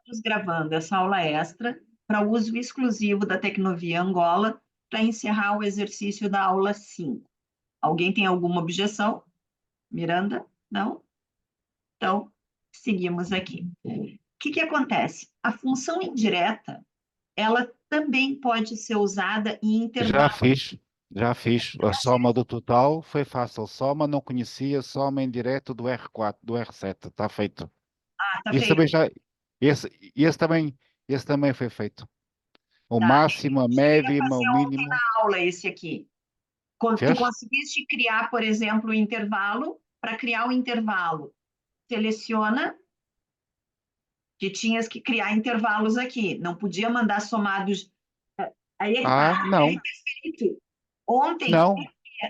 Estamos gravando essa aula extra para uso exclusivo da Tecnovia Angola para encerrar o exercício da aula 5. Alguém tem alguma objeção? Miranda? Não? Então, seguimos aqui. O que acontece? A função indireta, ela também pode ser usada em Já intervalo. fiz, já fiz. A soma do total foi fácil. Soma, não conhecia, soma em direto do R4, do R7. Está feito. Ah, tá Isso também feito. já. Esse, esse também foi feito. O Tá. máximo, a Cheguei a média, o fazer ontem mínimo. na aula esse aqui. Tu Fez? conseguiste criar, por exemplo, o intervalo. Para criar o intervalo, seleciona que tinhas que criar intervalos aqui. Não podia mandar somados. Aí é que tá. Ah, não. Perfeito. Ontem, Não.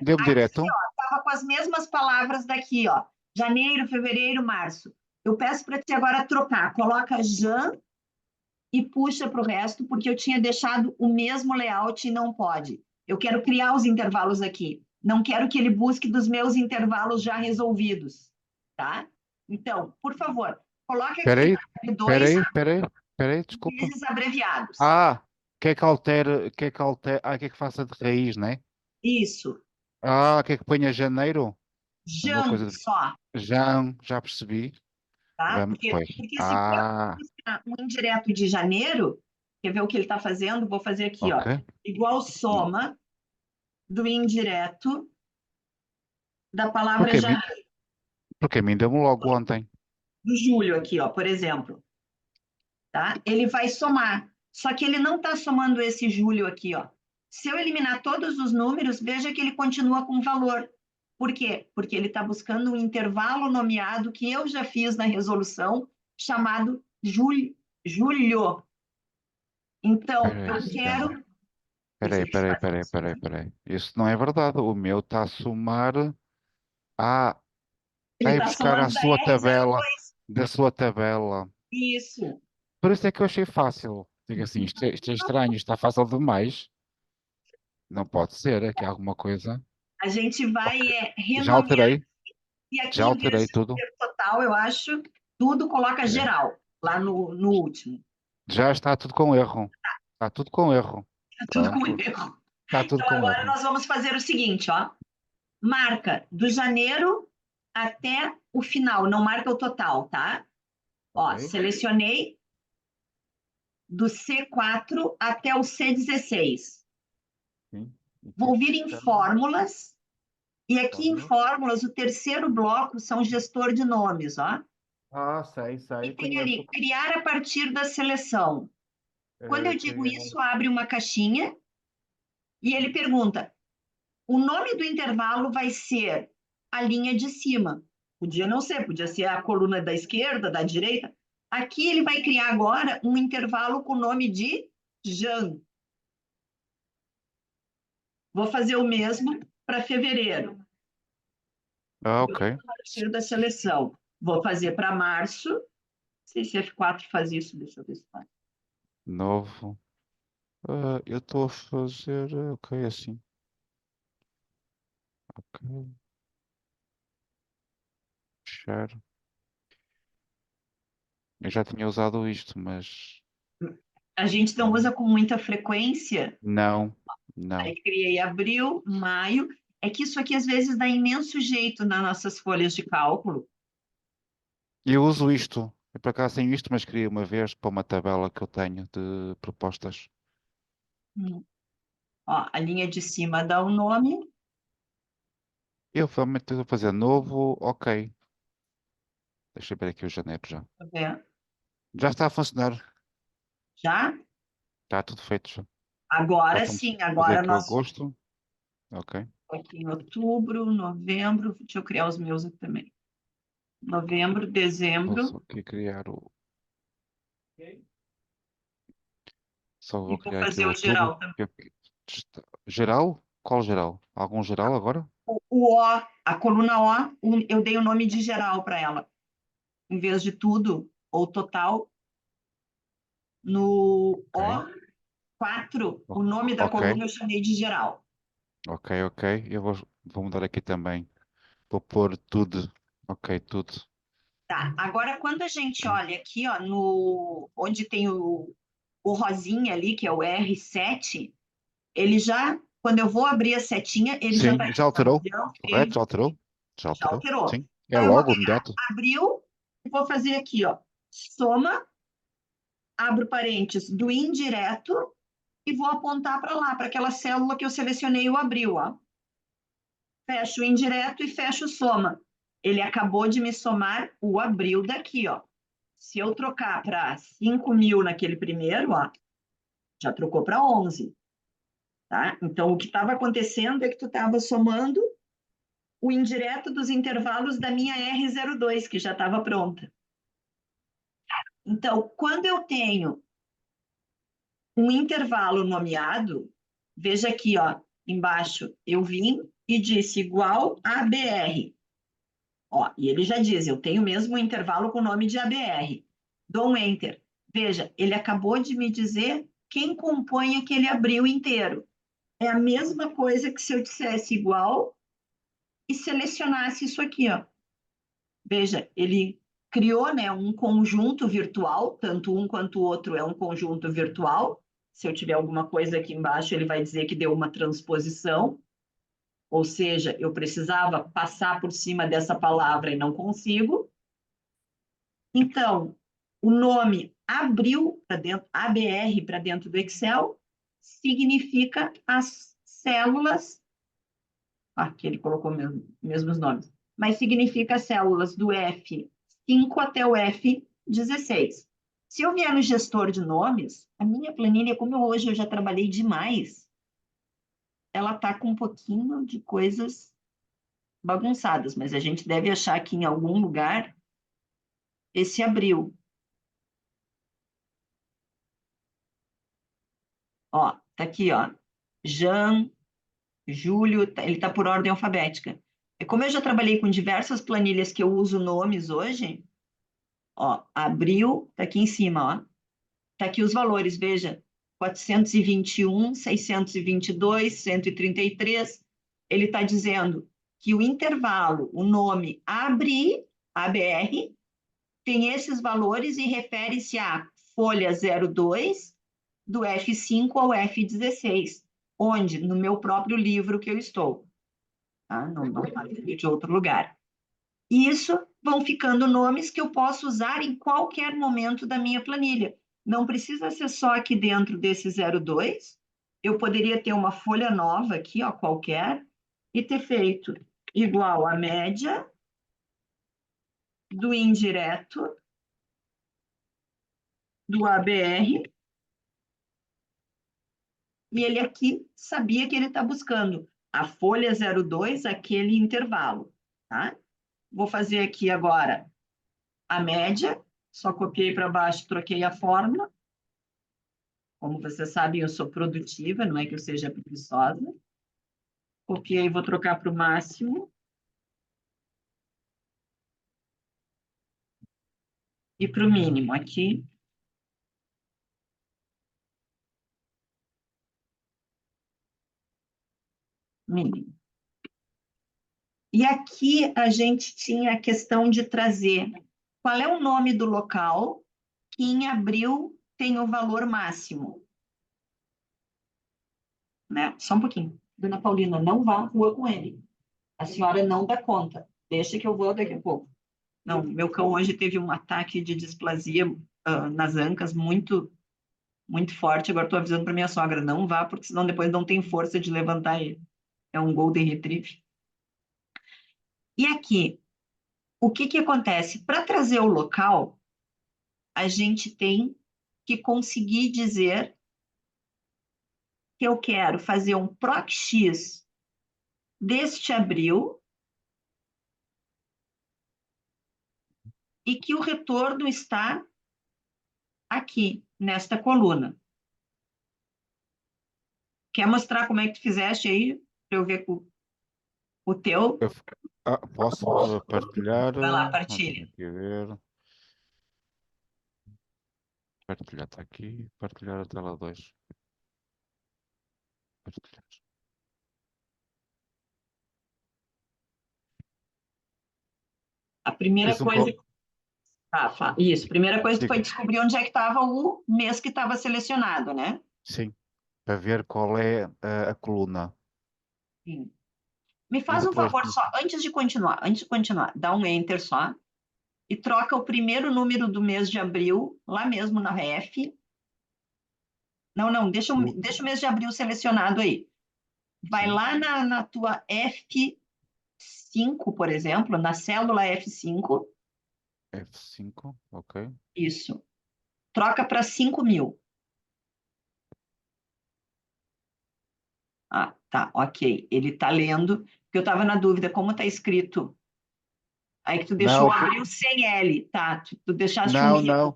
Deu aqui, direto. ó, estava com as mesmas palavras daqui, ó. Janeiro, fevereiro, março. Eu peço para ti agora trocar. Coloca Jan e puxa para o resto, porque eu tinha deixado o mesmo layout e não pode. Eu quero criar os intervalos aqui. Não quero que ele busque dos meus intervalos já resolvidos, tá? Então, por favor, coloque aqui Peraí, dois peraí, peraí, peraí, desculpa. vezes abreviados. Ah, quer que altere, quer que altere, quer que faça de raiz, né? Isso. Ah, quer que ponha janeiro? Uma Jan coisa de... só, Já percebi. tá? Vamos, pois. Porque se for Ah, um indireto de janeiro, quer ver o que ele está fazendo? Vou fazer aqui, ó. ok. Igual soma do indireto da palavra Porque a mim, janeiro, porque a mim deu-me logo ontem. do julho aqui, ó, por exemplo. Tá? Ele vai somar. Só que ele não está somando esse julho aqui, ó. Se eu eliminar todos os números, veja que ele continua com valor. Por quê? Porque ele está buscando um intervalo nomeado que eu já fiz na resolução, chamado julho. Julho. Então, Peraí, eu quero. peraí, peraí, peraí, peraí, peraí. Isso não é verdade. O meu está a somar. Ah, Ele está a ir está buscar a somando da sua tabela, R02. da sua tabela. Isso. Por isso é que eu achei fácil. Digo assim, isto é estranho, isto está fácil demais. Não pode ser, é que há alguma coisa. A gente vai Ok. Já renomear. alterei, E já aqui, em vez alterei de tudo. ser total, eu acho, tudo coloca Ok. geral, lá no último. Já está tudo com erro. Está tudo com erro. Tudo com Pronto, erro. está tudo Então, com agora erro. nós vamos fazer o seguinte, ó. Marca do janeiro até o final, não marca o total, tá? Ó, Ok. selecionei do C4 até o C16. Sim. E Vou tive vir em buscar fórmulas, e aqui em fórmula. fórmulas, o terceiro bloco são gestor de nomes, ó. Ah, sei, E sei, tem conheço. ali, criar a partir da seleção. Quando eu digo Criar. isso, abre uma caixinha e ele pergunta: o nome do intervalo vai ser a linha de cima. Podia não ser, podia ser a coluna da esquerda, da direita. Aqui ele vai criar agora um intervalo com o nome de Jan. Vou fazer o mesmo para fevereiro, Ah, ok. a partir da seleção. Vou fazer para março. Não sei se F4 faz isso, deixa eu ver se faz. Novo. Ah, eu estou a fazer. Ok, assim. Ok. Fechar. Eu já tinha usado isto, mas. A gente não usa com muita frequência. Não, não. Aí criei abril, maio. É que isso aqui às vezes dá imenso jeito nas nossas folhas de cálculo. Eu uso isto. Eu por acaso tenho isto, mas queria uma vez para uma tabela que eu tenho de propostas. Ó, a linha de cima dá o nome, Eu realmente estou a fazer novo, ok. Deixa eu ver aqui o janeiro já. tá vendo? Já está a funcionar. Já? Está tudo feito já. Já Agora estamos sim, a fazer agora aqui o nós agosto. Ok. aqui em outubro, novembro, deixa eu criar os meus aqui também. Novembro, Vou dezembro, só aqui criar o. Só e vou vou criar aqui fazer o o outubro. geral também. Geral? Qual geral? Algum geral agora? O O, a coluna O, eu dei o nome de geral para ela. Em vez de tudo, ou total, no Ok. O4, o nome da Ok, coluna eu chamei de geral. ok, ok. Vou mudar aqui também. Vou pôr tudo. Ok, tudo. Tá, agora quando a gente olha aqui, ó, no, onde tem o rosinha ali, que é o R7, ele já, quando eu vou abrir a setinha, ele já Sim, vai já botar alterou. Adriano Correto, Freire, já alterou. Já já alterou. alterou. Sim. É Então eu vou logo, pegar, imediato. abriu, e vou fazer aqui, ó, soma, abro parênteses, do indireto, e vou apontar para lá, para aquela célula que eu selecionei o abril, ó. Fecho o indireto e fecho o soma. Ele acabou de me somar o abril daqui, ó. Se eu trocar para 5.000 naquele primeiro, ó, já trocou para 11, tá? Então, o que estava acontecendo é que tu estava somando o indireto dos intervalos da minha R02, que já estava pronta. Então, quando eu tenho um intervalo nomeado, veja aqui, ó, embaixo, eu vim e disse igual a BR. Ó, e ele já diz, eu tenho mesmo um intervalo com o nome de ABR. Dou um Enter. Veja, ele acabou de me dizer quem compõe aquele abril inteiro. É a mesma coisa que se eu dissesse igual e selecionasse isso aqui, ó. Veja, ele criou, né, um conjunto virtual, tanto um quanto o outro é um conjunto virtual. Se eu tiver alguma coisa aqui embaixo, ele vai dizer que deu uma transposição, ou seja, eu precisava passar por cima dessa palavra e não consigo. Então, o nome abriu para dentro, ABR para dentro do Excel, significa as células, aqui ele colocou mesmos nomes, mas significa as células do F5 até o F16. Se eu vier no gestor de nomes, a minha planilha, como hoje eu já trabalhei demais, ela está com um pouquinho de coisas bagunçadas, mas a gente deve achar aqui em algum lugar esse abril. Ó, tá aqui, ó. Jan, Júlio, ele tá por ordem alfabética. E como eu já trabalhei com diversas planilhas que eu uso nomes hoje, ó, abril, tá aqui em cima, ó. Tá aqui os valores, veja. 421, 622, 133. Ele está dizendo que o intervalo, o nome ABR, tem esses valores e refere-se à folha 02 do F5 ao F16, onde? No meu próprio livro que eu estou, tá? Não de outro lugar. E isso vão ficando nomes que eu posso usar em qualquer momento da minha planilha. Não precisa ser só aqui dentro desse 02. Eu poderia ter uma folha nova aqui, ó, qualquer, e ter feito igual a média do indireto do ABR, e ele aqui sabia que ele está buscando a folha 02, aquele intervalo, tá? Vou fazer aqui agora a média, só copiei para baixo, troquei a fórmula. Como vocês sabem, eu sou produtiva, não é que eu seja preguiçosa. Copiei, vou trocar para o máximo. E para o mínimo, aqui, mínimo. E aqui a gente tinha a questão de trazer qual é o nome do local que em abril tem o valor máximo. Né? Só um pouquinho. Dona Paulina, não vá à rua com ele. A senhora não dá conta. Deixa que eu vou daqui a pouco. Não, meu cão hoje teve um ataque de displasia nas ancas muito forte. Agora estou avisando para minha sogra, não vá, porque senão depois não tem força de levantar ele. É um Golden Retriever. E aqui, o que que acontece? Para trazer o local, a gente tem que conseguir dizer que eu quero fazer um proc-x deste abril e que o retorno está aqui, nesta coluna. Quer mostrar como é que tu fizeste aí, para eu ver o teu? Eu- posso partilhar? Vai lá, Vamos partilha. aqui ver. Partilhar está aqui. Partilhar a tela 2. Partilhar. A primeira Fiz um coisa, Isso. Primeira coisa que Diga, foi descobrir onde é que estava o mês que estava selecionado, né? sim, para ver qual é a coluna. Sim. Me E faz um depois, favor só, antes de continuar, dá um enter só e troca o primeiro número do mês de abril, lá mesmo na ref. Não, não, deixa o mês de abril selecionado aí. Vai sim, lá na tua F5, por exemplo, na célula F5, F5, ok. isso. Troca para 5.000. Ah, tá, ok. Ele está lendo, porque eu estava na dúvida como está escrito. Aí que tu deixou Não, abril sem L, tá? Tu deixaste um não, I. não.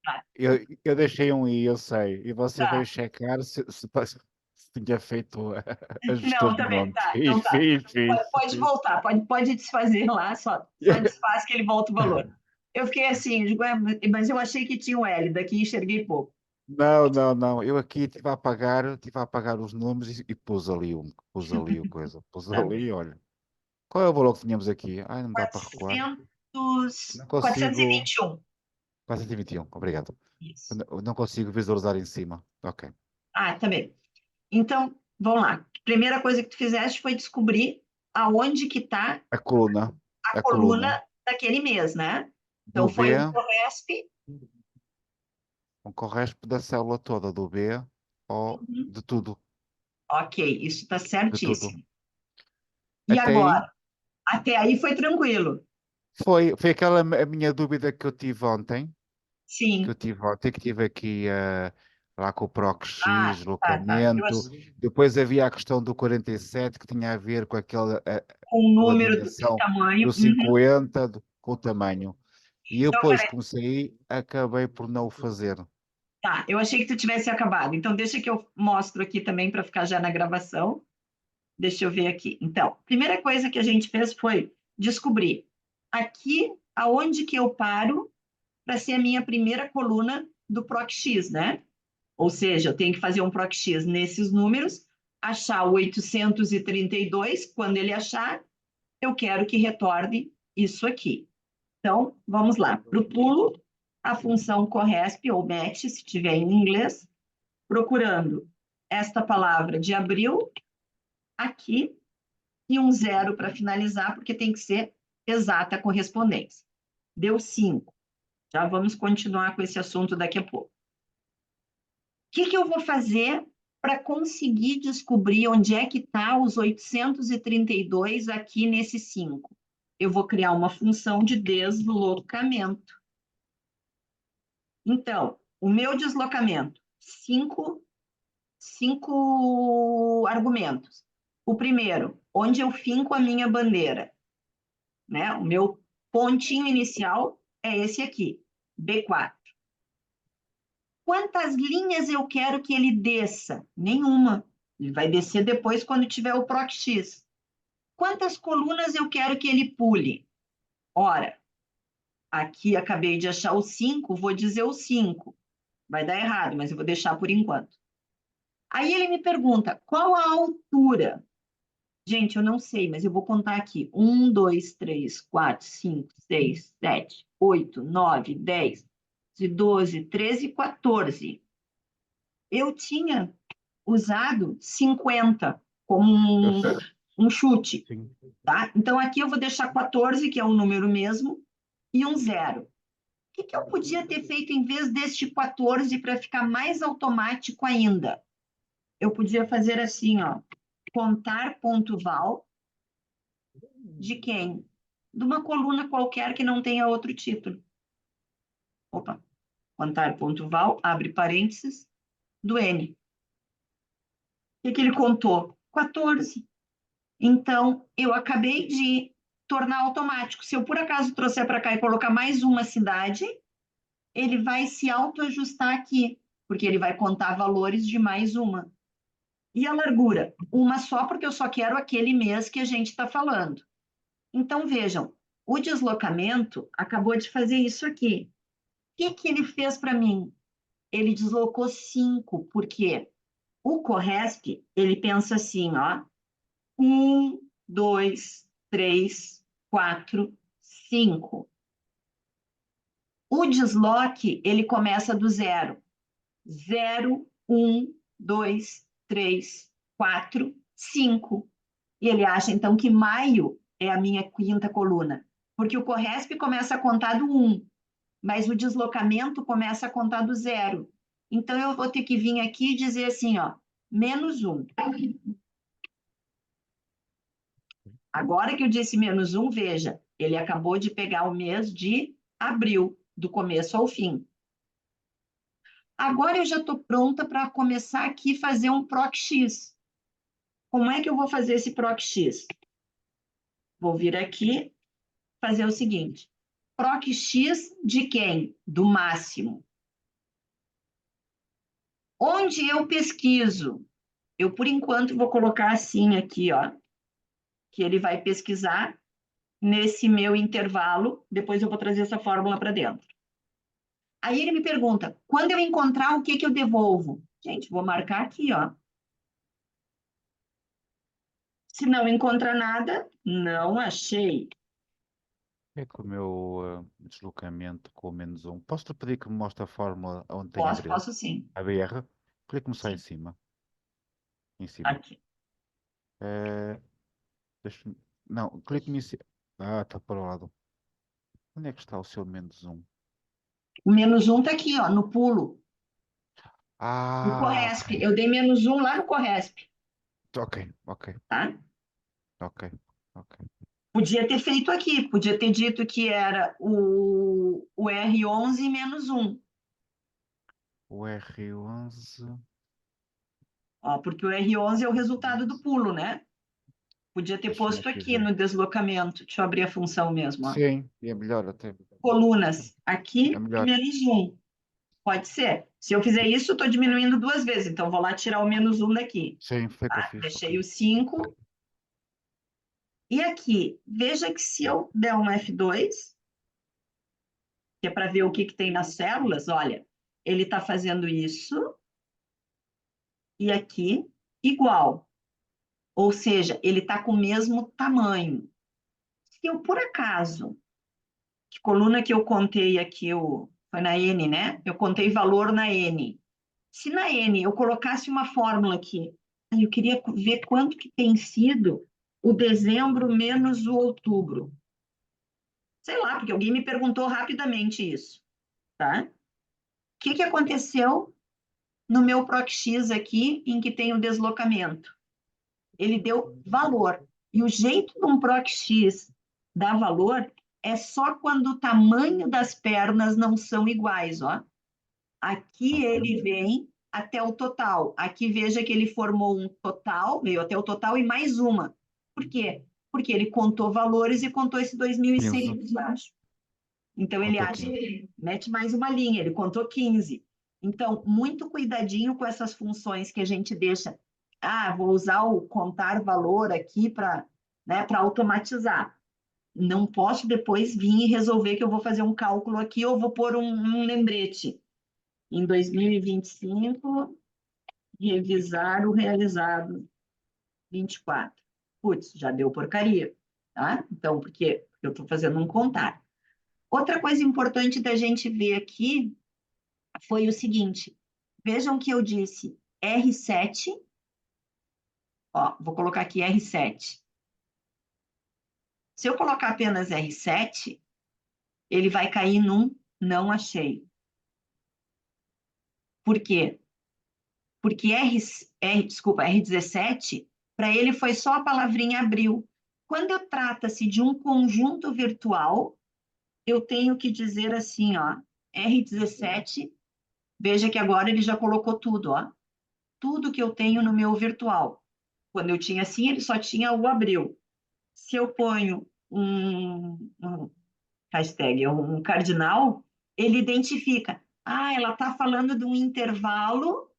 Tá, Eu deixei um I, eu sei. E você veio tá. checar se tinha feito a gestão Não, de também, nome. tá. Então Fiz, tá. fiz, fiz, Pode fiz. voltar, pode desfazer lá, só desfaz que ele volta o valor. Eu fiquei assim, digo, mas eu achei que tinha o L, daqui enxerguei pouco. Não, não, não. Eu aqui estive a apagar os números e pus ali o coisa. Pus Tá bem. ali, olha. Qual é o valor que tínhamos aqui? Ai, não dá para recuar. 400, Não consigo. 421. 421, obrigado. Isso. Eu não consigo visualizar em cima. Ok. Ah, tá bem. Então, vamos lá. Primeira coisa que tu fizeste foi descobrir aonde que está A coluna. a A coluna coluna daquele mês, né? Então, do foi o B, CORRESP. um corresponde da célula toda do B ou Uhum. de tudo. Ok, isso está De tudo. certíssimo. E Até aí, agora? Até aí foi tranquilo. foi aquela a minha dúvida que eu tive ontem. Que eu Sim. tive ontem, que tive aqui lá com o PROC-X, Ah, tá. deslocamento. Depois havia a questão do 47, que tinha a ver com aquela Com o pela número de dimensão tamanho. do Uhum. 50, com o tamanho. E eu Então, depois peraí. comecei, acabei por não o fazer. Tá, eu achei que tu tivesse acabado. Então, deixa que eu mostro aqui também para ficar já na gravação. Deixa eu ver aqui. Então, primeira coisa que a gente fez foi descobrir aqui aonde que eu paro para ser a minha primeira coluna do PROC-X, né? Ou seja, eu tenho que fazer um PROC-X nesses números, achar o 832, quando ele achar, eu quero que retorne isso aqui. Então, vamos lá. Para o pulo, a função corresp ou match, se tiver em inglês, procurando esta palavra de abril aqui e um zero para finalizar, porque tem que ser exata a correspondência. Deu 5. Já vamos continuar com esse assunto daqui a pouco. O que eu vou fazer para conseguir descobrir onde é que está os 832 aqui nesse 5? Eu vou criar uma função de deslocamento. Então, o meu deslocamento, cinco argumentos. O primeiro, onde eu finco a minha bandeira, né? O meu pontinho inicial é esse aqui, B4. Quantas linhas eu quero que ele desça? Nenhuma. Ele vai descer depois quando tiver o PROC-X. Quantas colunas eu quero que ele pule? Ora, aqui acabei de achar o 5, vou dizer o 5. Vai dar errado, mas eu vou deixar por enquanto. Aí ele me pergunta, qual a altura? Gente, eu não sei, mas eu vou contar aqui. 1, 2, 3, 4, 5, 6, 7, 8, 9, 10, 12, 13, 14. Eu tinha usado 50 como Eu, um chute, sim. tá? Então aqui eu vou deixar 14, que é um número mesmo, e um zero. O que eu podia ter feito em vez deste 14 para ficar mais automático ainda? Eu podia fazer assim, ó, contar ponto val de quem? De uma coluna qualquer que não tenha outro título. Opa, contar ponto val, abre parênteses, do N. O que ele contou? 14. Então, eu acabei de tornar automático. Se eu por acaso trouxer para cá e colocar mais uma cidade, ele vai se autoajustar aqui, porque ele vai contar valores de mais uma. E a largura? Uma só, porque eu só quero aquele mês que a gente está falando. Então, vejam, o deslocamento acabou de fazer isso aqui. O que ele fez para mim? Ele deslocou 5, porque o Corresp, ele pensa assim, ó, 1, 2, 3, 4, 5. O desloque, ele começa do zero. 0, 1, 2, 3, 4, 5. E ele acha, então, que maio é a minha quinta coluna, porque o CORRESP começa a contar do 1, mas o deslocamento começa a contar do zero. Então, eu vou ter que vir aqui e dizer assim, ó, menos 1. Agora que eu disse menos 1, veja, ele acabou de pegar o mês de abril, do começo ao fim. Agora eu já estou pronta para começar aqui a fazer um PROC-X. Como é que eu vou fazer esse PROC-X? Vou vir aqui, fazer o seguinte. PROC-X de quem? Do máximo. Onde eu pesquiso? Eu, por enquanto, vou colocar assim aqui, ó, que ele vai pesquisar nesse meu intervalo, depois eu vou trazer essa fórmula para dentro. Aí ele me pergunta, quando eu encontrar, o que que eu devolvo? Gente, vou marcar aqui, ó. Se não encontra nada, não achei. É que o meu deslocamento com o menos um. Posso-te pedir que me mostre a fórmula onde tem abril? Posso sim. A BR? Clique-me só em Sim, cima. Em cima. aqui. Eh, deixa-me- Não, clique-me em cima. Ah, está para o lado. Onde é que está o seu menos um? O menos 1 está aqui, ó, no pulo, no Ah, ok. CORRESP. Eu dei menos 1 lá no CORRESP, Ok, ok, tá? ok, ok. Podia ter feito aqui, podia ter dito que era o R11 menos 1, O R11. ó, porque o R11 é o resultado do pulo, né? Podia ter Deixa-me posto aqui aqui ver. no deslocamento. Deixa eu abrir a função mesmo, ó. Sim, e é melhor até. Colunas, É aqui e melhor. menos 1. Pode ser. Se eu fizer isso, eu estou diminuindo duas vezes. Então, vou lá tirar o menos 1 daqui. Sim, foi o que eu Tá? fiz. Deixei Ok. o 5. E aqui, veja que se eu der um F2, que é para ver o que, que tem nas células, olha, ele está fazendo isso e aqui igual. Ou seja, ele está com o mesmo tamanho. Se eu, por acaso, que coluna que eu contei aqui, foi na N, né? Eu contei valor na N. Se na N eu colocasse uma fórmula aqui, eu queria ver quanto que tem sido o dezembro menos o outubro. Sei lá, porque alguém me perguntou rapidamente isso, tá? O que que aconteceu no meu PROC-X aqui, em que tem o deslocamento? Ele deu valor. E o jeito de um PROC-X dar valor é só quando o tamanho das pernas não são iguais, ó. Aqui Ok. ele vem até o total. Aqui veja que ele formou um total, veio até o total e mais uma. Por quê? Porque ele contou valores e contou esse 15. 2006 embaixo. Então ele Contou acha, 15. mete mais uma linha, ele contou 15. Então, muito cuidadinho com essas funções que a gente deixa. Ah, vou usar o contar valor aqui para, né, para automatizar. Não posso depois vir e resolver que eu vou fazer um cálculo aqui ou vou pôr um lembrete. Em 2025, revisar o realizado 24. Putz, já deu porcaria, tá? Então, porque eu estou fazendo um contar. Outra coisa importante da gente ver aqui foi o seguinte: vejam que eu disse R7, ó, vou colocar aqui R7. Se eu colocar apenas R7, ele vai cair num não achei. Por quê? Porque desculpa, R17, para ele foi só a palavrinha abril. Quando trata-se de um conjunto virtual, eu tenho que dizer assim, ó, R17, veja que agora ele já colocou tudo, ó, tudo que eu tenho no meu virtual. Quando eu tinha assim, ele só tinha o abril. Se eu ponho um hashtag, um cardinal, ele identifica, ah, ela está falando de um intervalo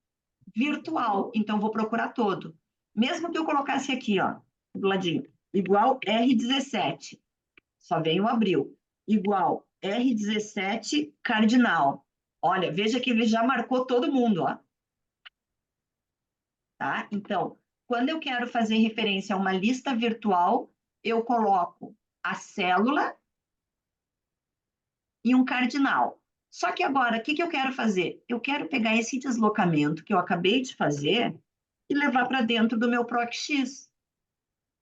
virtual, então vou procurar todo. Mesmo que eu colocasse aqui, ó, do ladinho, igual R17, só vem o abril, igual R17 cardinal. Olha, veja que ele já marcou todo mundo, ó. Tá? Então, quando eu quero fazer referência a uma lista virtual, eu coloco a célula e um cardinal. Só que agora, o que que eu quero fazer? Eu quero pegar esse deslocamento que eu acabei de fazer e levar para dentro do meu PROC-X.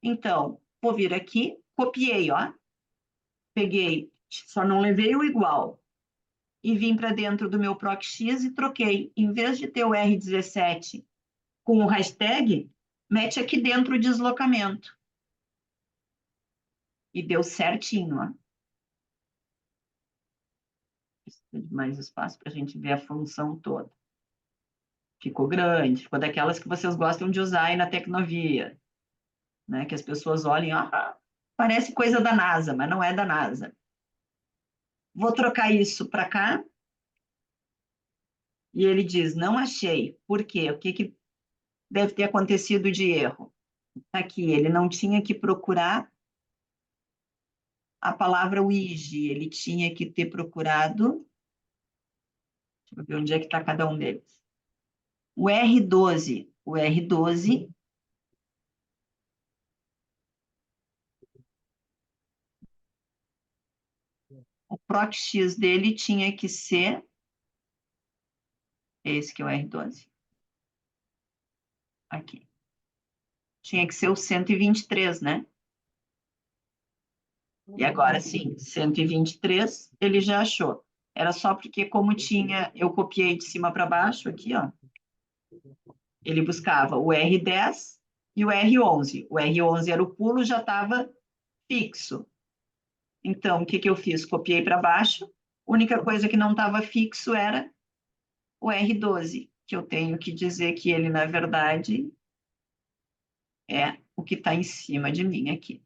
Então, vou vir aqui, copiei, ó, peguei, só não levei o igual, e vim para dentro do meu PROC-X e troquei. Em vez de ter o R17 com o hashtag, mete aqui dentro o deslocamento. E deu certinho, ó. Precisa de mais espaço para a gente ver a função toda. Ficou grande, ficou daquelas que vocês gostam de usar aí na Tecnovia, né? Que as pessoas olhem, ah, parece coisa da NASA, mas não é da NASA. Vou trocar isso para cá. E ele diz, não achei. Por quê? O que que deve ter acontecido de erro? Aqui, ele não tinha que procurar a palavra Ouija, ele tinha que ter procurado, deixa eu ver onde é que está cada um deles. O R12, o PROC-X dele tinha que ser esse que é o R12. Aqui. Tinha que ser o 123, né? E agora sim, 123, ele já achou. Era só porque, como tinha, eu copiei de cima para baixo aqui, ó. Ele buscava o R10 e o R11. O R11 era o pulo, já estava fixo. Então, o que que eu fiz? Copiei para baixo. A única coisa que não estava fixo era o R12, que eu tenho que dizer que ele, na verdade, é o que está em cima de mim aqui.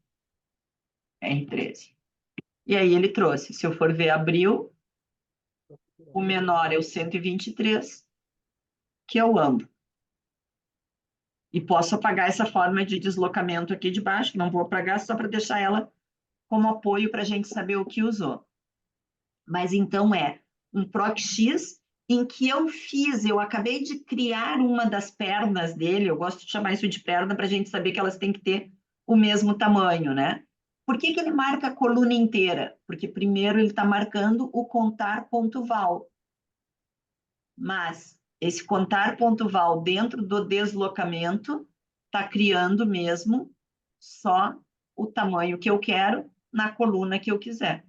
R13. E aí ele trouxe, se eu for ver abril, o menor é o 123, que é o AMBO. E posso apagar essa forma de deslocamento aqui de baixo, não vou apagar só para deixar ela como apoio para a gente saber o que usou. Mas então é um PROC-X em que eu acabei de criar uma das pernas dele, eu gosto de chamar isso de perna para a gente saber que elas têm que ter o mesmo tamanho, né? Por que que ele marca a coluna inteira? Porque primeiro ele está marcando o contar ponto val. Mas esse contar ponto val dentro do deslocamento está criando mesmo só o tamanho que eu quero na coluna que eu quiser.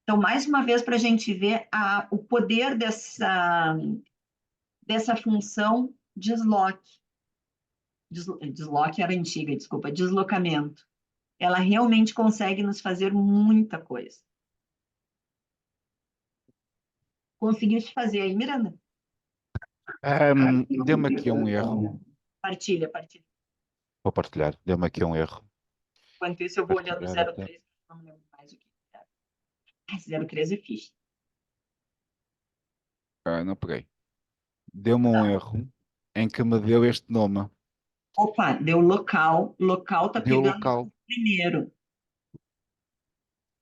Então, mais uma vez, para a gente ver o poder dessa função desloque. Desloque era antiga, desculpa, deslocamento. Ela realmente consegue nos fazer muita coisa. Conseguiste fazer aí, Miranda? Deu-me aqui um erro. Partilha, partilha. Vou partilhar. Deu-me aqui um erro. Enquanto isso, eu vou olhando o Partilhar até. 03, não me lembro mais o que era. 03 é fixe. Não peguei. Deu-me um erro em que me deu este nome. Opa, deu local. Local tá Deu pegando local. primeiro.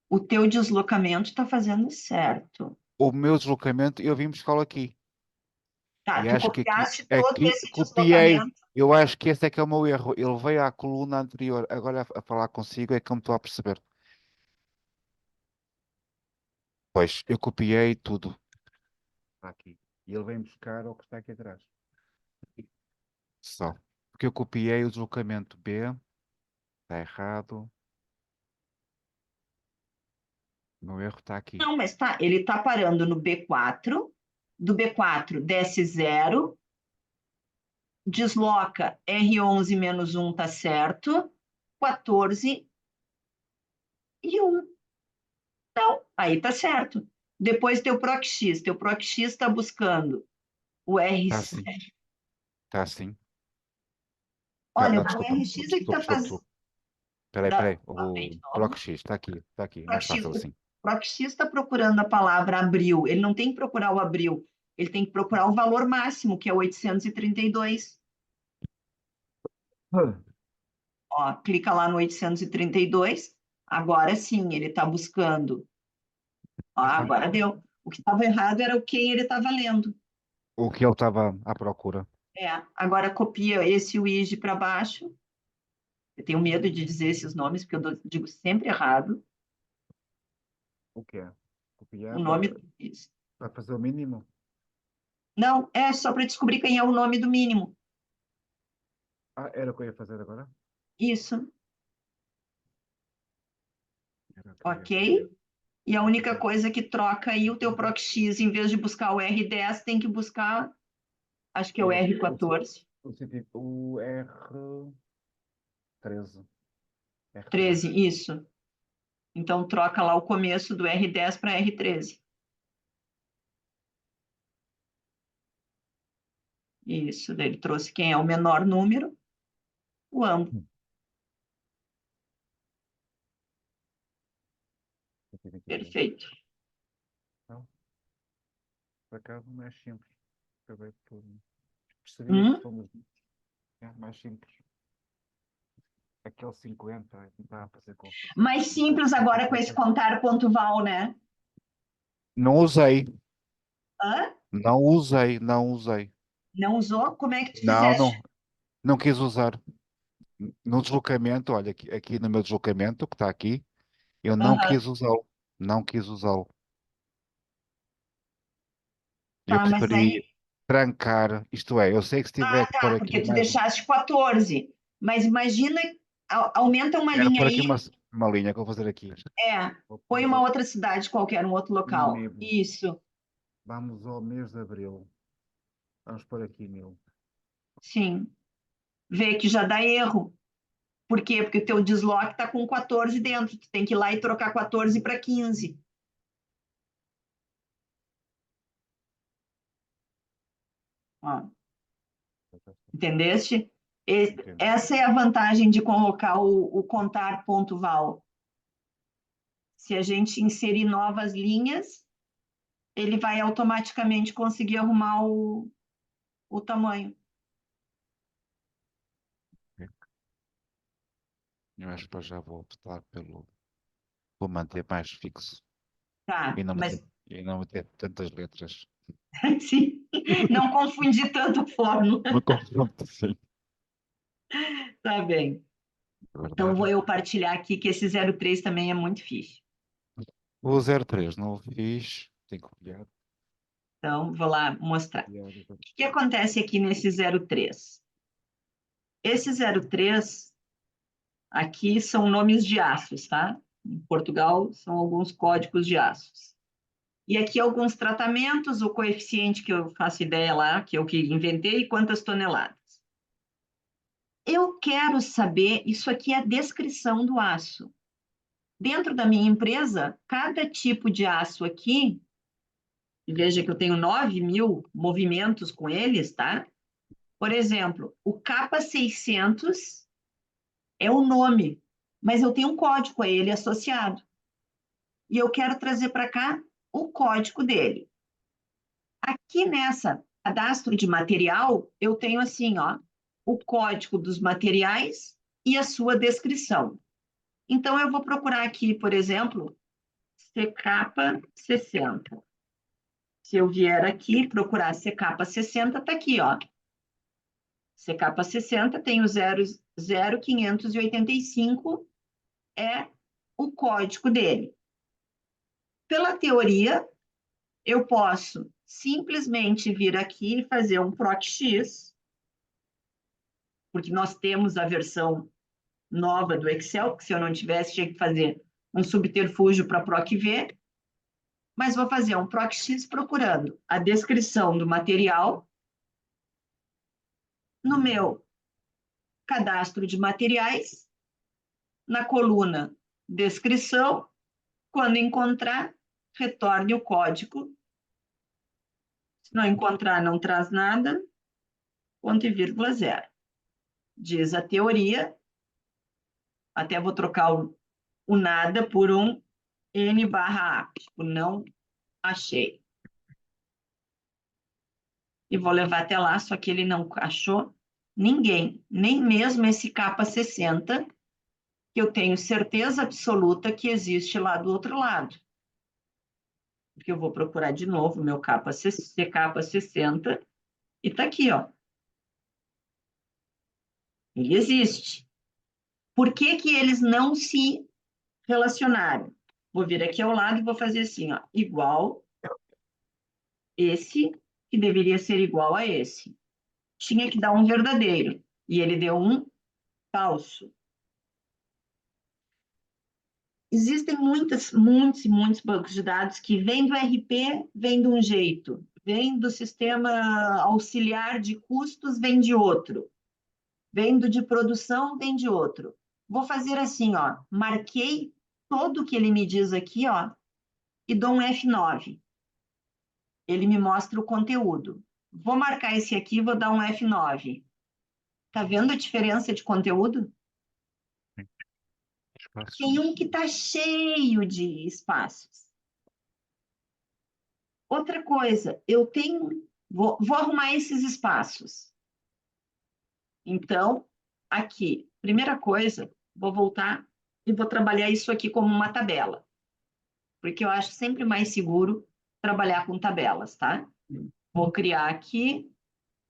O teu deslocamento está fazendo certo. O meu deslocamento, eu vim buscá-lo aqui. Tá, E tu acho que copiaste todo aqui esse copiei. deslocamento. Eu acho que esse é que é o meu erro. Ele veio à coluna anterior. Agora a falar consigo é que eu me estou a perceber. Pois, eu copiei tudo. Está aqui. E ele vem buscar o que está aqui atrás. Só. Porque eu copiei o deslocamento B. Está errado. O meu erro está aqui. Não, mas tá, ele está parando no B4. Do B4 desce 0, desloca R11 menos 1, tá certo. 14 e 1. Então, aí tá certo. Depois teu PROC-X. Teu PROC-X está buscando o Está assim. R7. Está assim. Olha, o Desculpa. RX é que está Desculpa, desculpa, fazendo. desculpa. Espera aí. De O novo. bloco X está aqui. Está aqui. Mais PROC-X fácil assim. PROC-X está procurando a palavra abril. Ele não tem que procurar o abril. Ele tem que procurar o valor máximo, que é 832. Ó, clica lá no 832. Agora sim, ele está buscando. Ó, agora deu. O que estava errado era o quem ele estava lendo. O que ele estava à procura. É, agora copia esse Wiji para baixo. Eu tenho medo de dizer esses nomes, porque eu digo sempre errado. O que é? O Copiar. nome. Isso. Vai fazer o mínimo? Não, é só para descobrir quem é o nome do mínimo. Ah, era o que eu ia fazer agora? Isso, Era o que eu ia ok? fazer. E a única Ok. coisa que troca aí o teu proxy, em vez de buscar o R10, tem que buscar, acho que é o R14. O R13. 13, R13. isso. Então troca lá o começo do R10 para R13. Isso, daí ele trouxe quem é o menor número, o AMBO. Aqui, 23. Perfeito. Então, por acaso, mais simples. Acabei por perceber que Hum? fomos mais simples. Aquele 50 não está a fazer confusão. Mais simples agora com esse contar ponto val, né? Não usei, Hã? não usei, não usei. Não usou? Como é que tu Não, fizeste? não, não quis usar. No deslocamento, olha, aqui no meu deslocamento, que está aqui, eu não Aham. quis usá-lo. Não quis usá-lo. Eu Tá, mas preferi daí. trancar, isto é, eu sei que se tiver Ah, que pôr tá, aqui porque tu mais. deixaste 14. Mas imagina, aumenta uma Quero linha pôr aqui aí. uma linha que eu vou fazer aqui. É, Vou põe uma pôr outra cidade qualquer, um outro no local. nível. Isso, Vamos ao mês de abril. Vamos pôr aqui 1000. sim. Vê que já dá erro. Por quê? Porque o teu desloque está com 14 dentro. Tu tem que ir lá e trocar 14 para 15. Ó, entendeste? Entendi. Essa é a vantagem de colocar o contar ponto val. Se a gente inserir novas linhas, ele vai automaticamente conseguir arrumar o tamanho. Eu acho que eu já vou optar pelo. Vou manter mais fixo Tá, e não mas meter, e não meter tantas letras. sim, não confundir tanto a fórmula. No confronto, sim. Tá bem. Então vou Guardar. eu partilhar aqui que esse 03 também é muito fixe. O 03 não o fiz. Tenho que olhar. Então vou lá mostrar. Olhar, O que acontece aqui nesse 03? Esse 03 aqui são nomes de aços, tá? Em Portugal são alguns códigos de aços. E aqui alguns tratamentos, o coeficiente que eu faço ideia lá, que eu que inventei, e quantas toneladas. Eu quero saber, isso aqui é a descrição do aço. Dentro da minha empresa, cada tipo de aço aqui, veja que eu tenho 9.000 movimentos com eles, tá? Por exemplo, o capa 600 é o nome, mas eu tenho um código a ele associado. E eu quero trazer para cá o código dele. Aqui nessa cadastro de material, eu tenho assim, ó, o código dos materiais e a sua descrição. Então, eu vou procurar aqui, por exemplo, CCAPA 60. Se eu vier aqui procurar CCAPA 60, está aqui, ó. CCAPA 60 tem o 00585, é o código dele. Pela teoria, eu posso simplesmente vir aqui e fazer um PROC-X, porque nós temos a versão nova do Excel, que se eu não tivesse, tinha que fazer um subterfúgio para PROC-V, mas vou fazer um PROC-X procurando a descrição do material no meu cadastro de materiais, na coluna descrição, quando encontrar, retorne o código. Se não encontrar, não traz nada, ponto e vírgula zero. Diz a teoria, até vou trocar o nada por um N barra A, tipo, não achei. E vou levar até lá, só que ele não achou ninguém, nem mesmo esse capa 60, que eu tenho certeza absoluta que existe lá do outro lado. Porque eu vou procurar de novo o meu capa, capa 60, e está aqui, ó. Ele existe. Por que que eles não se relacionaram? Vou vir aqui ao lado e vou fazer assim, ó, igual esse, que deveria ser igual a esse. Tinha que dar um verdadeiro, e ele deu um falso. Existem muitos e muitos bancos de dados que vêm do RP, vêm de um jeito, vêm do sistema auxiliar de custos, vem de outro, vem do de produção, vem de outro. Vou fazer assim, ó, marquei todo o que ele me diz aqui, ó, e dou um F9. Ele me mostra o conteúdo. Vou marcar esse aqui, vou dar um F9. Tá vendo a diferença de conteúdo? Espaços. Tem um que está cheio de espaços. Outra coisa, eu tenho. Vou arrumar esses espaços. Então, aqui, primeira coisa, vou voltar e vou trabalhar isso aqui como uma tabela, porque eu acho sempre mais seguro trabalhar com tabelas, tá? Vou criar aqui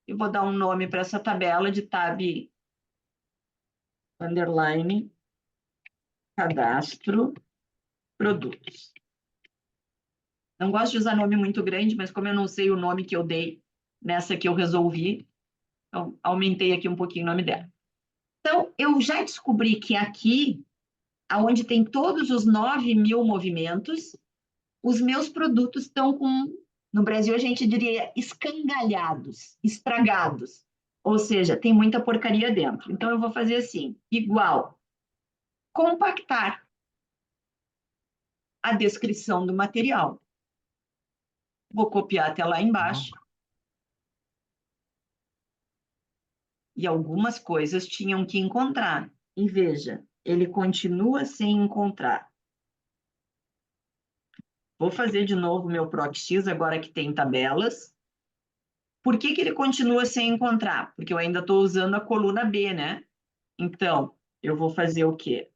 e vou dar um nome para essa tabela de tab underline cadastro produtos. Não gosto de usar nome muito grande, mas como eu não sei o nome que eu dei nessa que eu resolvi, então aumentei aqui um pouquinho o nome dela. Então, eu já descobri que aqui, onde tem todos os 9.000 movimentos, os meus produtos estão com, no Brasil a gente diria escangalhados, estragados. Ou seja, tem muita porcaria dentro. Então, eu vou fazer assim, igual, compactar a descrição do material. Vou copiar até lá embaixo. E algumas coisas tinham que encontrar. E veja, ele continua sem encontrar. Vou fazer de novo meu PROC-X, agora que tem tabelas. Por que que ele continua sem encontrar? Porque eu ainda estou usando a coluna B, né? Então, eu vou fazer o quê?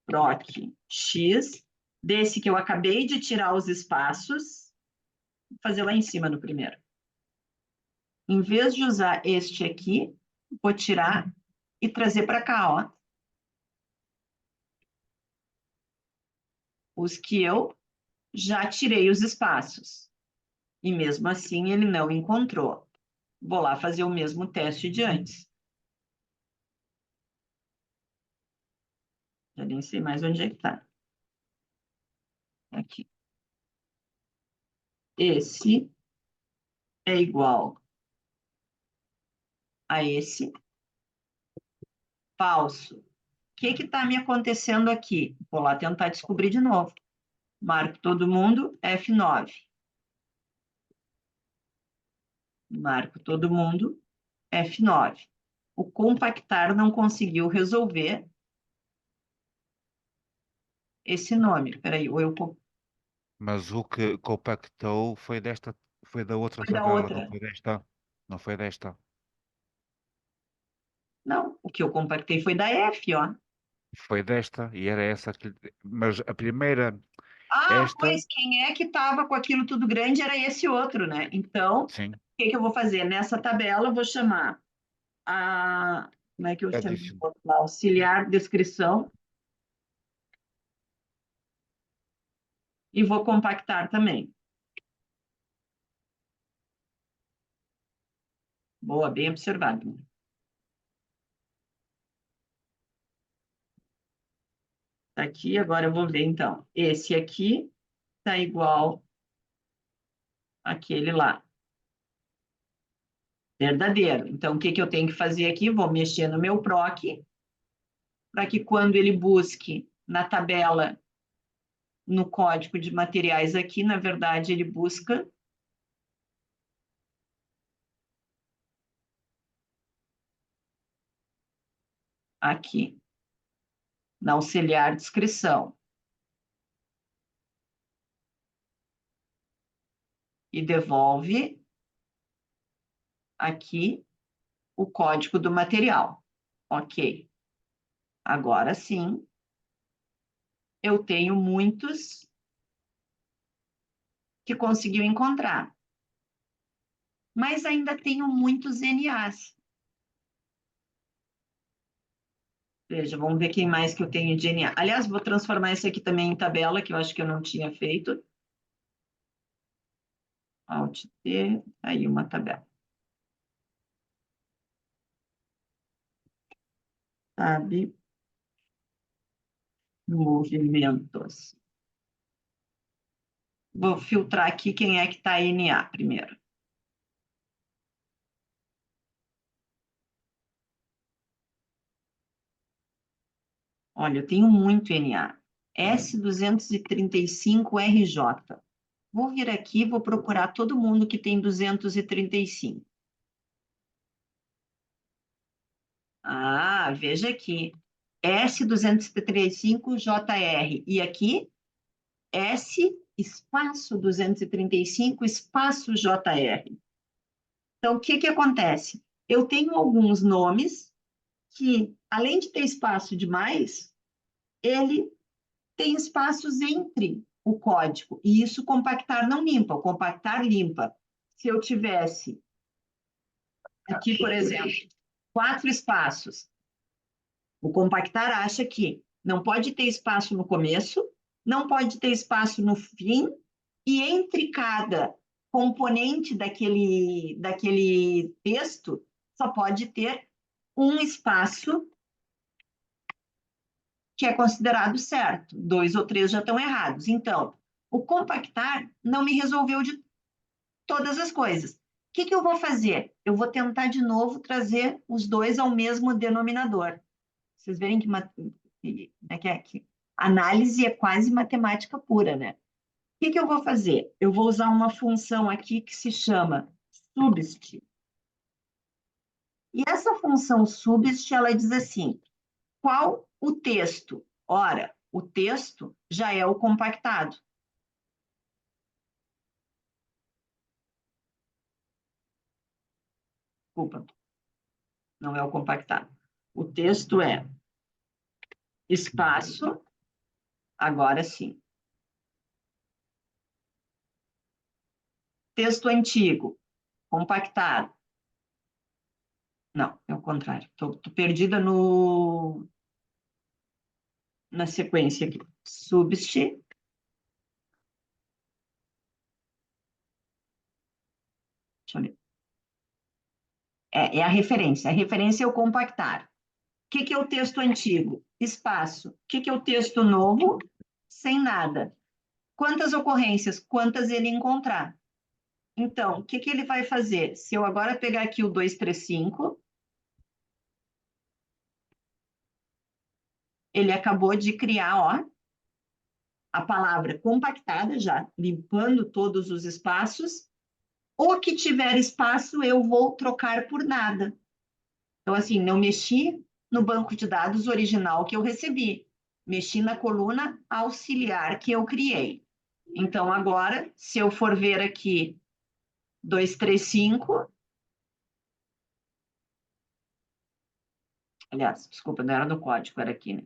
PROC-X, desse que eu acabei de tirar os espaços, vou fazer lá em cima no primeiro. Em vez de usar este aqui, vou tirar e trazer para cá, ó. Os que eu já tirei os espaços. E mesmo assim ele não encontrou. Vou lá fazer o mesmo teste de antes. Já nem sei mais onde é que está. Aqui. Esse é igual a esse. Falso. O que está me acontecendo aqui? Vou lá tentar descobrir de novo. Marco todo mundo, F9. Marco todo mundo, F9. O compactar não conseguiu resolver esse nome. Peraí, ou eu Mas o que compactou foi da outra foi da tabela, não outra. foi desta. Não foi desta. Não, o que eu compactei foi da F, ó. Foi desta e era essa que. Mas a primeira, Ah, esta, pois quem é que estava com aquilo tudo grande era esse outro, né? Então, o sim, que que eu vou fazer? Nessa tabela, eu vou chamar a. Como é que eu chamo? adicional. Auxiliar descrição e vou compactar também. Boa, bem observado. Tá aqui, agora eu vou ver então. Esse aqui está igual àquele lá. Verdadeiro. Então, o que que eu tenho que fazer aqui? Vou mexer no meu PROC para que quando ele busque na tabela, no código de materiais aqui, na verdade, ele busca aqui, na auxiliar descrição. E devolve aqui o código do material. Ok. Agora sim, eu tenho muitos que conseguiu encontrar. Mas ainda tenho muitos NAs. Veja, vamos ver quem mais que eu tenho de NA. Aliás, vou transformar isso aqui também em tabela, que eu acho que eu não tinha feito. Alt T, aí uma tabela. Tab, movimentos. Vou filtrar aqui quem é que está NA primeiro. Olha, eu tenho muito NA. S235RJ. Vou vir aqui e vou procurar todo mundo que tem 235. Ah, veja aqui. S235JR. E aqui, S espaço 235 espaço JR. Então, o que que acontece? Eu tenho alguns nomes que, além de ter espaço demais, ele tem espaços entre o código. E isso o compactar não limpa. O compactar limpa. Se eu tivesse aqui, por exemplo, 4 espaços, o compactar acha que não pode ter espaço no começo, não pode ter espaço no fim, e entre cada componente daquele texto, só pode ter um espaço que é considerado certo. 2 ou 3 já estão errados. Então, o compactar não me resolveu de todas as coisas. O que que eu vou fazer? Eu vou tentar de novo trazer os dois ao mesmo denominador. Vocês verem que análise é quase matemática pura, né? O que que eu vou fazer? Eu vou usar uma função aqui que se chama subst. E essa função subst, ela diz assim, qual o texto? Ora, o texto já é o compactado. Desculpa, não é o compactado. O texto é espaço, agora sim. Texto antigo, compactado. Não, é o contrário. Estou perdida na sequência aqui. Subst. Deixa eu ver. É a referência. A referência é o compactar. O que que é o texto antigo? Espaço. O que que é o texto novo? Sem nada. Quantas ocorrências? Quantas ele encontrar. Então, o que que ele vai fazer? Se eu agora pegar aqui o 235, ele acabou de criar, ó, a palavra compactada já, limpando todos os espaços. O que tiver espaço, eu vou trocar por nada. Então, assim, não mexi no banco de dados original que eu recebi. Mexi na coluna auxiliar que eu criei. Então, agora, se eu for ver aqui 235, aliás, desculpa, não era no código, era aqui, né?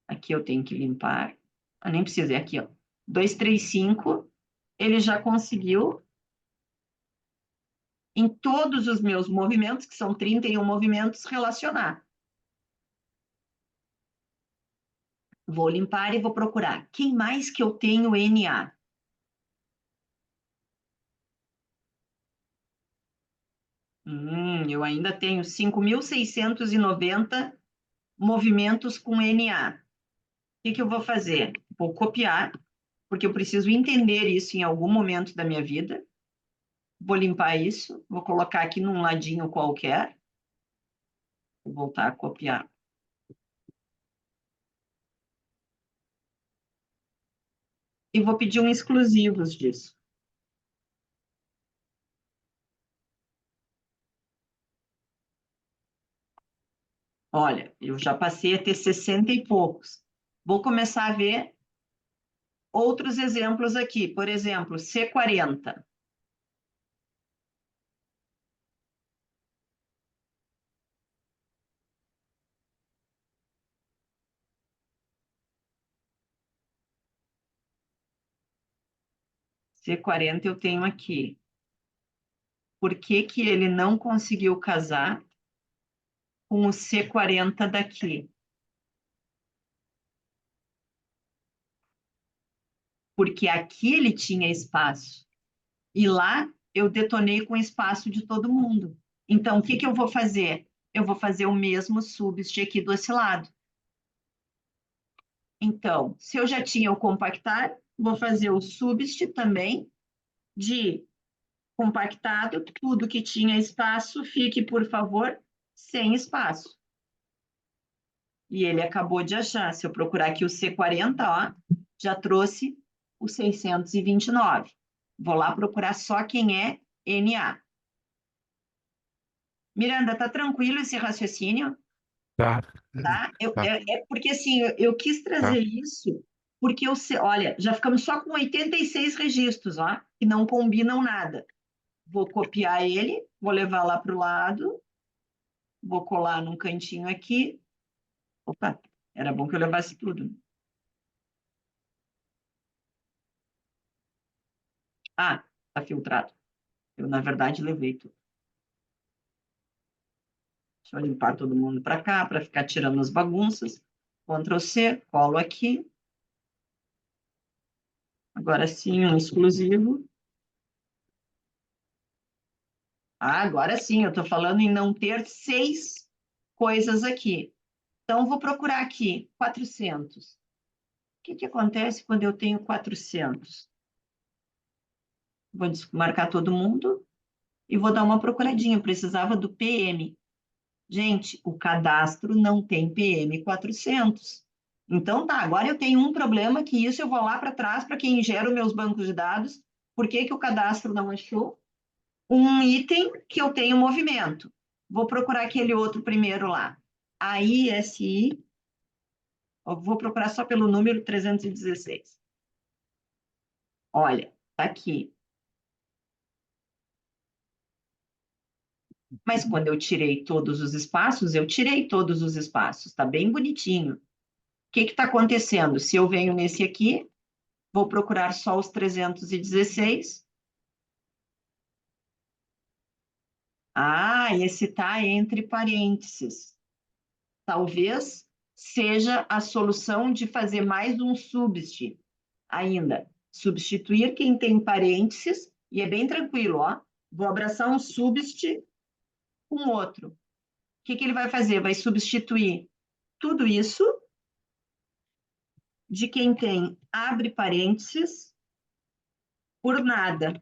Aqui eu tenho que limpar. Eu nem preciso, é aqui, ó. 235, ele já conseguiu, em todos os meus movimentos, que são 31 movimentos, relacionar. Vou limpar e vou procurar. Quem mais que eu tenho NA? Eu ainda tenho 5.690 movimentos com NA. O que que eu vou fazer? Vou copiar, porque eu preciso entender isso em algum momento da minha vida. Vou limpar isso, vou colocar aqui num ladinho qualquer. Vou voltar a copiar. E vou pedir um exclusivos disso. Olha, eu já passei a ter 60 e poucos. Vou começar a ver outros exemplos aqui. Por exemplo, C40. C40 eu tenho aqui. Por que que ele não conseguiu casar com o C40 daqui? Porque aqui ele tinha espaço. E lá eu detonei com o espaço de todo mundo. Então, o que que eu vou fazer? Eu vou fazer o mesmo subst aqui do esse lado. Então, se eu já tinha o compactar, vou fazer o subst também de compactado, tudo que tinha espaço, fique, por favor, sem espaço. E ele acabou de achar. Se eu procurar aqui o C40, ó, já trouxe o 629. Vou lá procurar só quem é NA. Miranda, tá tranquilo esse raciocínio? Tá, Tá? tá, É porque assim, eu quis tá. trazer isso, porque olha, já ficamos só com 86 registros, ó, que não combinam nada. Vou copiar ele, vou levar lá para o lado, vou colar num cantinho aqui. Opa, era bom que eu levasse tudo. Ah, tá filtrado. Eu, na verdade, levei tudo. Deixa eu limpar todo mundo para cá, para ficar tirando as bagunças. Ctrl C, colo aqui. Agora sim, um exclusivo. Ah, agora sim, eu estou falando em não ter 6 coisas aqui. Então, vou procurar aqui 400. O que que acontece quando eu tenho 400? Vou marcar todo mundo e vou dar uma procuradinha. Eu precisava do PM. Gente, o cadastro não tem PM 400. Então, tá, agora eu tenho um problema que isso eu vou lá para trás para quem gera os meus bancos de dados. Por que que o cadastro não achou? Um item que eu tenho movimento. Vou procurar aquele outro primeiro lá. A ISI, eu vou procurar só pelo número 316. Olha, tá aqui. Mas quando eu tirei todos os espaços, eu tirei todos os espaços, tá bem bonitinho. O que está acontecendo? Se eu venho nesse aqui, vou procurar só os 316. Ah, esse está entre parênteses. Talvez seja a solução de fazer mais um subst ainda. Substituir quem tem parênteses, e é bem tranquilo, ó. Vou abraçar um subst com outro. O que que ele vai fazer? Vai substituir tudo isso de quem tem abre parênteses por nada.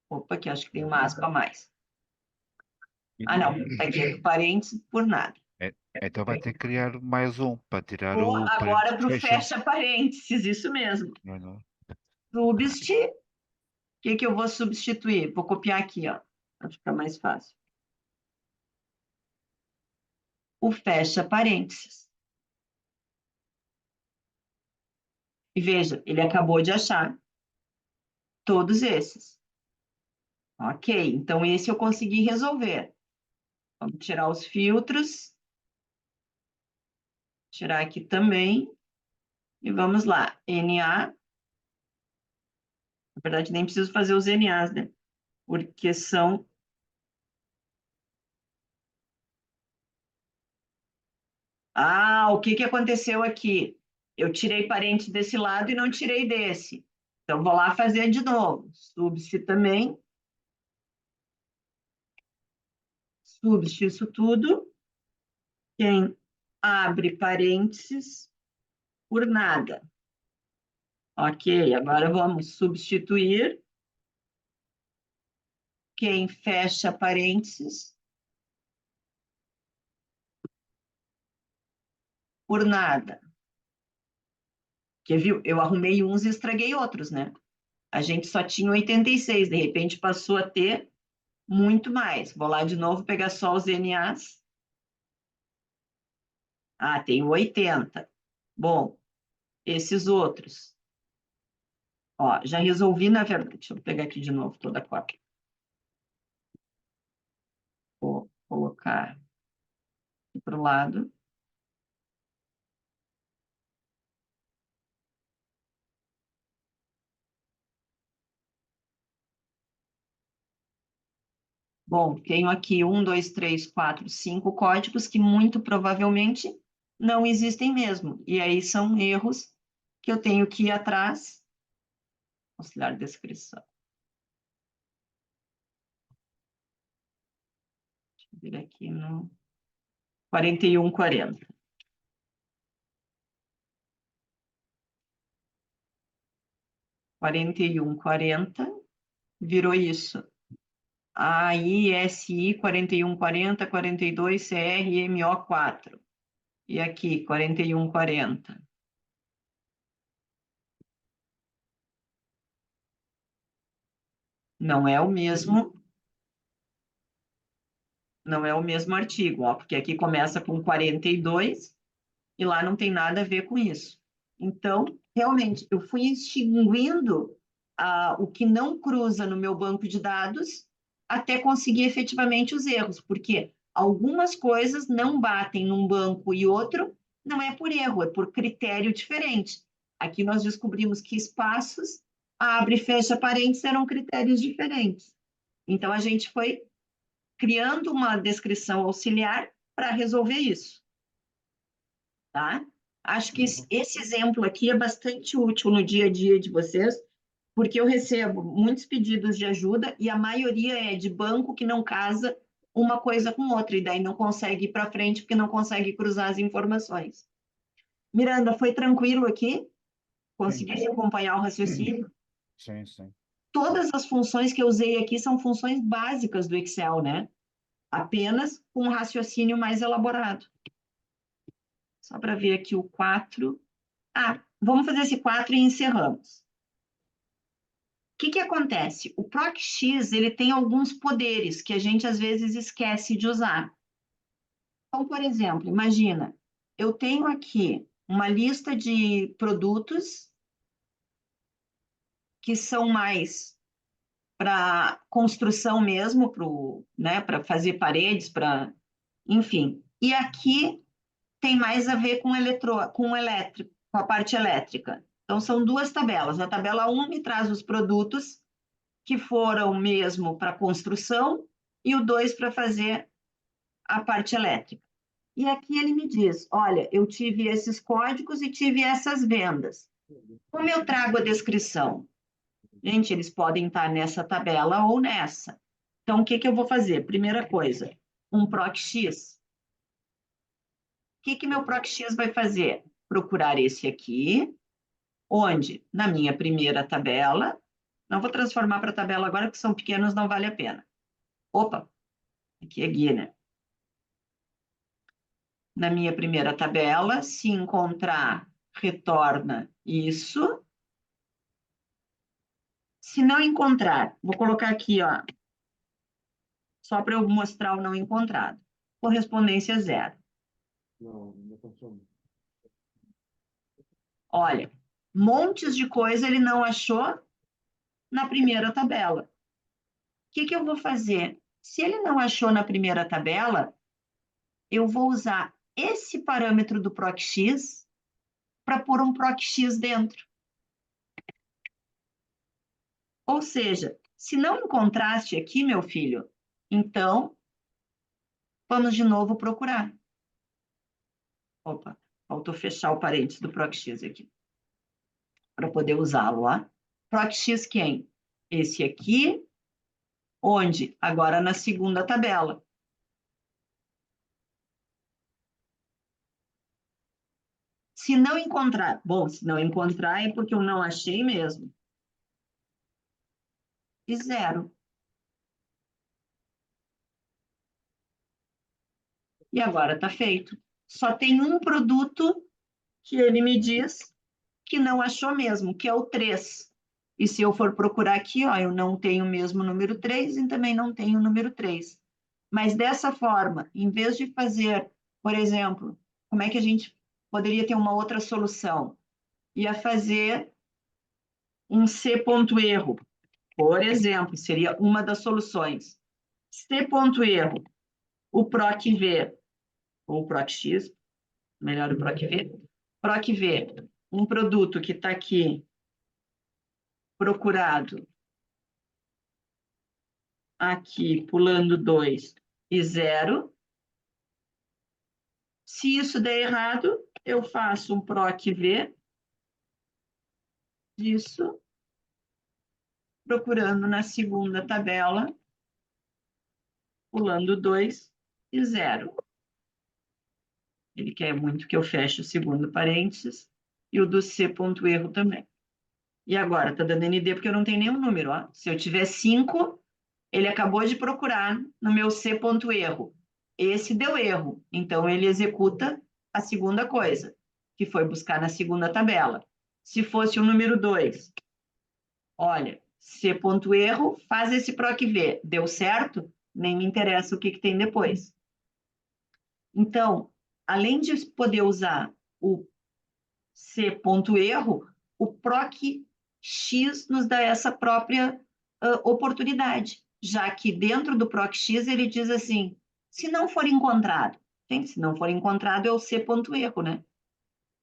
Opa, aqui acho que tem uma aspa a mais. Ah, não, tá aqui parênteses por nada. É, então vai ter que criar mais um para tirar Vou o parênteses agora que para o fecha. fecha parênteses, isso mesmo. Não, não. Subst, o que que eu vou substituir? Vou copiar aqui, ó, para ficar mais fácil. O fecha parênteses. E veja, ele acabou de achar todos esses. Ok, então esse eu consegui resolver. Vamos tirar os filtros. Tirar aqui também. E vamos lá. NA. Na verdade, nem preciso fazer os NAs, né? Porque são. Ah, o que que aconteceu aqui? Eu tirei parente desse lado e não tirei desse. Então, vou lá fazer de novo. Subst também. Subst isso tudo. Quem abre parênteses por nada. Ok, agora vamos substituir. Quem fecha parênteses por nada. Porque, viu? Eu arrumei uns e estraguei outros, né? A gente só tinha 86, de repente passou a ter muito mais. Vou lá de novo pegar só os NAs. Ah, tem 80. Bom, esses outros. Ó, já resolvi, na verdade. Deixa eu pegar aqui de novo toda a cópia. Vou colocar aqui para o lado. Bom, tenho aqui 5 códigos que muito provavelmente não existem mesmo. E aí são erros que eu tenho que ir atrás auxiliar de descrição. Deixa eu ver aqui no 4140. Virou isso. AI, SI 4140, 42, CR, MO4. E aqui, 4140. Não é o mesmo, não é o mesmo artigo, ó, porque aqui começa com 42 e lá não tem nada a ver com isso. Então, realmente, eu fui extinguindo o que não cruza no meu banco de dados até conseguir efetivamente os erros, porque algumas coisas não batem num banco e outro, não é por erro, é por critério diferente. Aqui nós descobrimos que espaços, abre e fecha parênteses, eram critérios diferentes. Então, a gente foi criando uma descrição auxiliar para resolver isso, tá? Acho que esse exemplo aqui é bastante útil no dia a dia de vocês, porque eu recebo muitos pedidos de ajuda e a maioria é de banco que não casa uma coisa com outra, e daí não consegue ir para frente porque não consegue cruzar as informações. Miranda, foi tranquilo aqui? Conseguiste acompanhar o raciocínio? Sim, sim. Todas as funções que eu usei aqui são funções básicas do Excel, né? Apenas com um raciocínio mais elaborado. Só para ver aqui o 4. Vamos fazer esse 4 e encerramos. O que acontece? O PROC-X ele tem alguns poderes que a gente às vezes esquece de usar. Então, por exemplo, imagina, eu tenho aqui uma lista de produtos que são mais para construção mesmo, né, para fazer paredes, enfim. E aqui tem mais a ver com elétrico, com a parte elétrica. Então, são duas tabelas. A tabela 1 me traz os produtos que foram mesmo para construção e o 2 para fazer a parte elétrica. E aqui ele me diz, olha, eu tive esses códigos e tive essas vendas. Como eu trago a descrição? Gente, eles podem estar nessa tabela ou nessa. Então, o que eu vou fazer? Primeira coisa, um PROC-X. O que meu PROC-X vai fazer? Procurar esse aqui, onde, na minha primeira tabela, não vou transformar para tabela agora, porque são pequenos, não vale a pena. Opa, aqui é guia, né? Na minha primeira tabela, se encontrar, retorna isso. Se não encontrar, vou colocar aqui, ó, só para eu mostrar o não encontrado. Correspondência zero. Não funciona. Olha, montes de coisa ele não achou na primeira tabela. O que eu vou fazer? Se ele não achou na primeira tabela, eu vou usar esse parâmetro do PROC-X para pôr um PROC-X dentro. Ou seja, se não encontraste aqui, meu filho, então vamos de novo procurar. Opa, faltou fechar o parênteses do PROC-X aqui, para poder usá-lo, ó. PROC-X quem? Esse aqui, onde? Agora na segunda tabela. Se não encontrar, bom, se não encontrar é porque eu não achei mesmo. E zero. E agora está feito. Só tem um produto que ele me diz que não achou mesmo, que é o 3. E se eu for procurar aqui, ó, eu não tenho mesmo o número 3 e também não tenho o número 3. Mas dessa forma, em vez de fazer, por exemplo, como é que a gente poderia ter uma outra solução? Ia fazer um C.erro, por exemplo, seria uma das soluções. C.erro, o PROC-V, ou PROC-X, melhor o PROC-V. PROC-V, um produto que está aqui procurado, aqui pulando 2 e 0. Se isso der errado, eu faço um PROC-V disso procurando na segunda tabela, pulando 2 e 0. Ele quer muito que eu feche o segundo parênteses e o do C.erro também. E agora, está dando ND porque eu não tenho nenhum número. Ó. Se eu tiver 5, ele acabou de procurar no meu C.erro. Esse deu erro. Então, ele executa a segunda coisa, que foi buscar na segunda tabela. Se fosse o número 2, olha, C.erro, faz esse PROC-V. Deu certo? Nem me interessa o que tem depois. Então, além de poder usar o C.erro, o PROC-X nos dá essa própria oportunidade, já que dentro do PROC-X ele diz assim, se não for encontrado, se não for encontrado é o C.erro, né?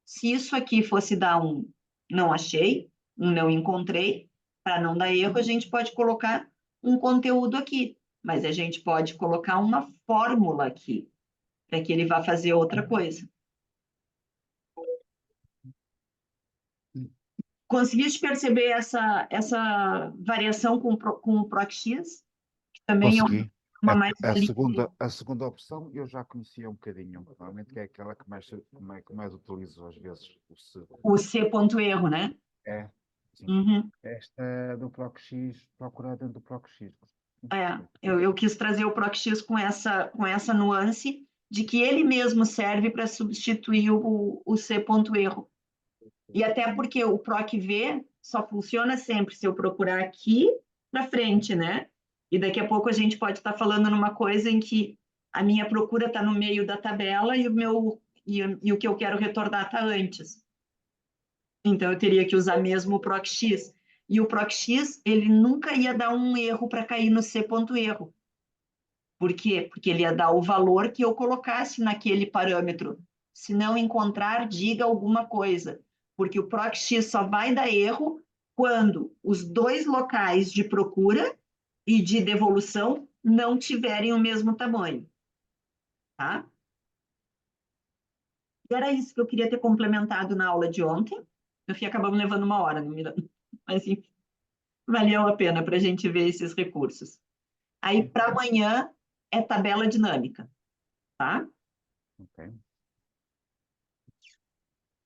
Se isso aqui fosse dar um não achei, um não encontrei, para não dar erro, a gente pode colocar um conteúdo aqui, mas a gente pode colocar uma fórmula aqui, para que ele vá fazer outra coisa. Conseguiste perceber essa variação com o PROC-X? Que também é Consegui. uma mais-valia. A segunda opção eu já conhecia um bocadinho, normalmente que é aquela que mais utilizo às vezes, o C. O C.erro, né? É, sim. Uhum. Esta do PROC-X, procurar dentro do PROC-X. Eu quis trazer o PROC-X com essa nuance de que ele mesmo serve para substituir o C.erro. E até porque o PROC-V só funciona sempre se eu procurar aqui para frente, né? E daqui a pouco a gente pode estar falando numa coisa em que a minha procura está no meio da tabela e o que eu quero retornar está antes. Então eu teria que usar mesmo o PROC-X. E o PROC-X, ele nunca ia dar um erro para cair no C.erro. Por quê? Porque ele ia dar o valor que eu colocasse naquele parâmetro. Se não encontrar, diga alguma coisa. Porque o PROC-X só vai dar erro quando os dois locais de procura e de devolução não tiverem o mesmo tamanho. Tá? E era isso que eu queria ter complementado na aula de ontem. No fim, acabamos levando uma hora, não me lembro. Mas, enfim, valeu a pena para a gente ver esses recursos. Aí, para amanhã, é tabela dinâmica. Tá? Ok.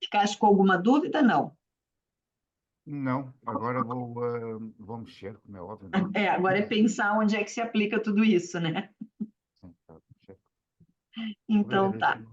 Ficaste com alguma dúvida? Não. Não, agora vou mexer, como é óbvio, não é? Agora é pensar onde é que se aplica tudo isso, né? Sim, tá, mexer. Então tá. Obrigadíssimo.